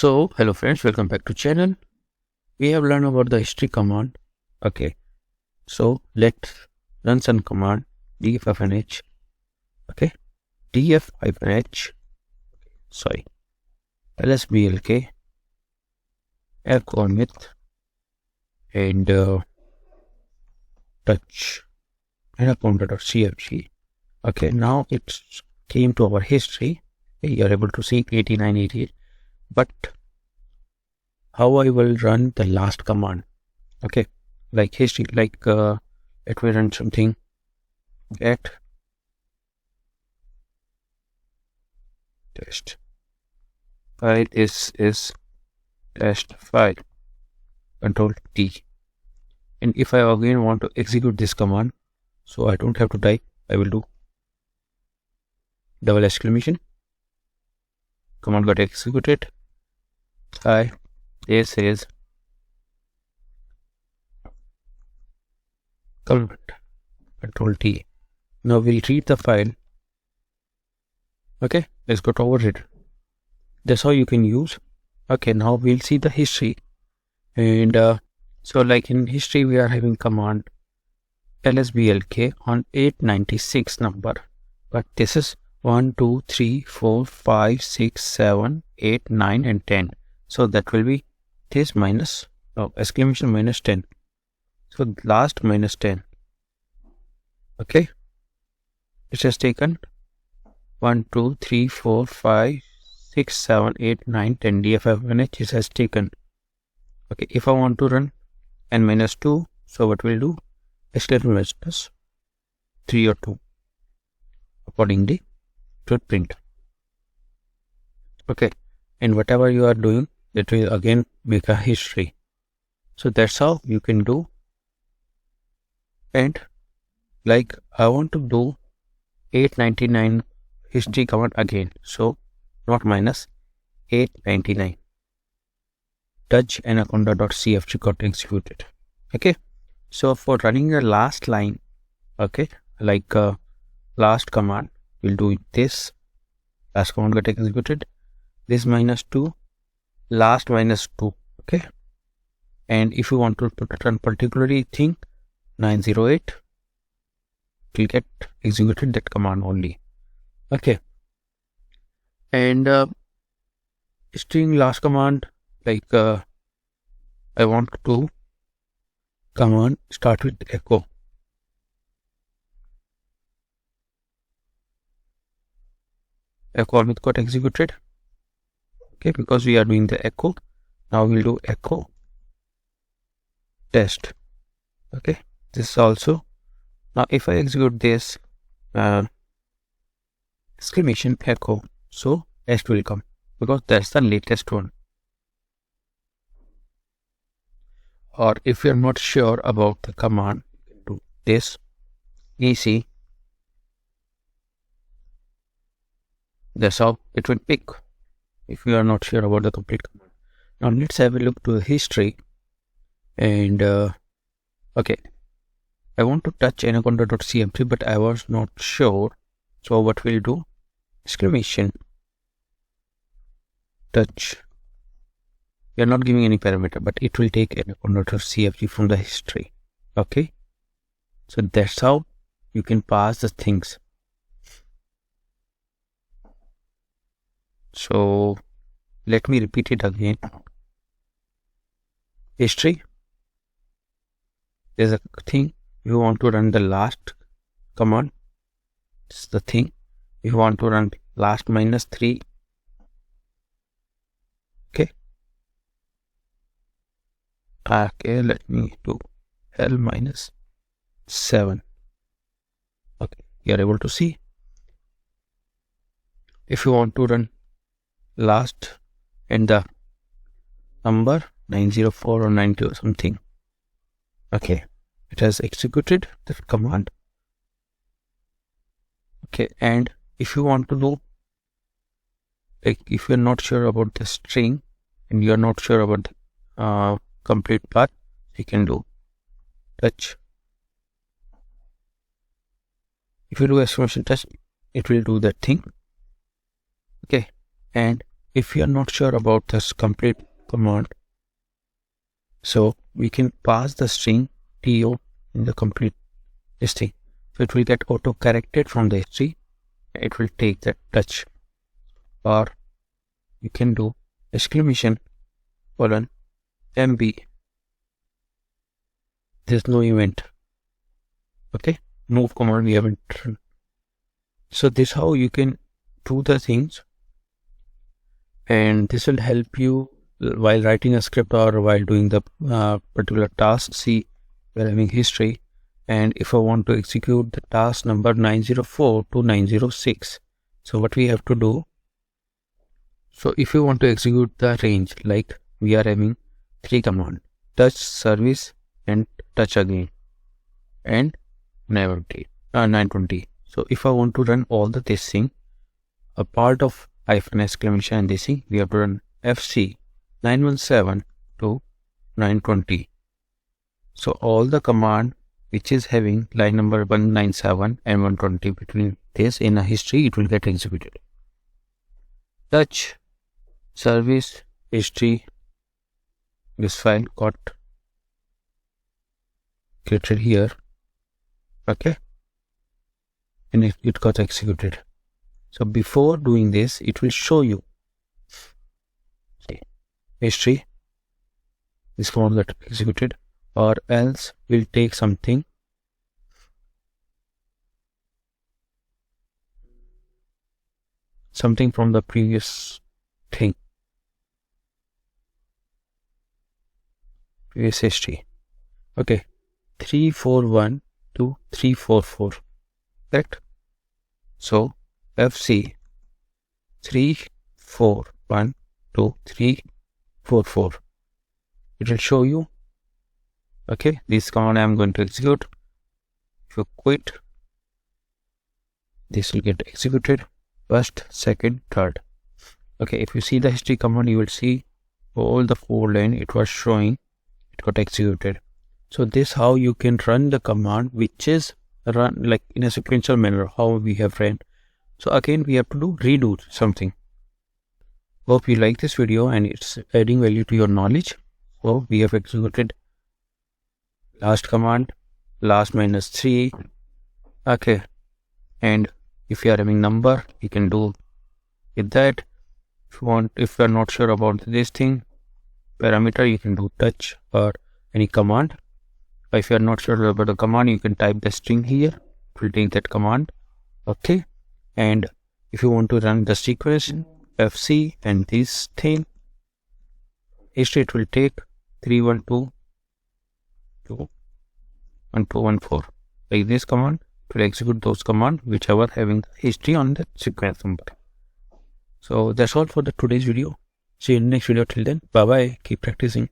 So hello friends, welcome back to channel. We have learned about the history command. Okay, so let's run some command df-h. Okay, df-h, sorry, lsblk f and touch and a counter.cfg. Okay, now it's came to our history. You are able to see 8988, but how I will run the last command? Okay, like history, like let me run something at test file is test file, control T. And if I again want to execute this command, so I don't have to type, I will do double exclamation, command got executed. This is command, control T. Now we'll read the file. Okay, let's go to override. That's how you can use. Okay, now we'll see the history. And so like in history, we are having command lsblk on 896 number, but this is 1 2 3 4 5 6 7 8 9 and 10. So that will be this minus exclamation minus 10. So last minus 10. Okay, it has taken 1 2 3 4 5 6 7 8 9 10 df-h it has taken. Okay, if I want to run n minus 2, so what we'll do, exclamation minus 3 or 2 accordingly to print. Okay, and whatever you are doing, it will again make a history. So that's how you can do. And like I want to do 899 history command again, so not minus 899 touch and anaconda.cfg got executed. Okay, so for running the last line, okay, like last command, we'll do this. Last command got executed, this minus 2, last minus 2. Okay, and if you want to run particularly thing 908, will get executed that command only. Okay, and string last command, like I want to command start with echo. Echo almost got executed. Okay, because we are doing the echo. Now we'll do echo test. Okay, this also. Now if I execute this exclamation echo, so test will come because that's the latest one. Or if you're not sure about the command, you can do this easy. That's how it will pick if you are not sure about the complete command. Now let's have a look to the history. And okay, I want to touch anaconda.cfg, but I was not sure. So what we'll do, exclamation touch. We are not giving any parameter, but it will take anaconda.cfg from the history. Okay, so that's how you can pass the things. So let me repeat it again. History, there's a thing you want to run the last command. This is the thing you want to run last minus 3. Okay, let me do L minus 7. Okay, you are able to see. If you want to run last and the number 904 or 90 or something, okay, it has executed the command. Okay, and if you want to do, like if you're not sure about the string and you're not sure about the complete path, you can do touch. If you do exclamation touch, it will do that thing. Okay, and if you are not sure about this complete command, so we can pass the string to in the complete string. So it will get auto corrected from the history. It will take that touch, or you can do exclamation colon MB. There's no event. Okay, move command we haven't run. So this how you can do the things, and this will help you while writing a script or while doing the particular task. See, we're having history, and if I want to execute the task number 904 to 906, so what we have to do, so if you want to execute the range, like we are having 3 commands: touch, service, and touch again, and 920. So if I want to run all this thing, a part of hyphen exclamation and this thing, we have to run FC 917 to 920. So all the command which is having line number 197 and 120 between this in a history, it will get executed. Touch, service, history, this file got created here. Okay, and it got executed. So before doing this, it will show you history, this command that executed, or else we'll take something from the previous thing, previous history. Okay, 341 to 344, correct? So FC 341 to 344, it will show you. Okay, this command I am going to execute. If you quit, this will get executed first, second, third. Okay, if you see the history command, you will see all the 4 lines it was showing, it got executed. So this how you can run the command which is run like in a sequential manner how we have ran. So again we have to redo something. Hope you like this video and it's adding value to your knowledge. So we have executed last command, last minus 3. Okay, and if you are having number, you can do with that. If you want, if you are not sure about this thing parameter, you can do touch or any command. If you are not sure about the command, you can type the string here, it will take that command. Okay, and if you want to run the sequence FC and this thing, history, it will take 312 to 1214. Like this command, it will execute those commands whichever having the history on the sequence number. So that's all for the today's video. See you in the next video. Till then, bye bye. Keep practicing.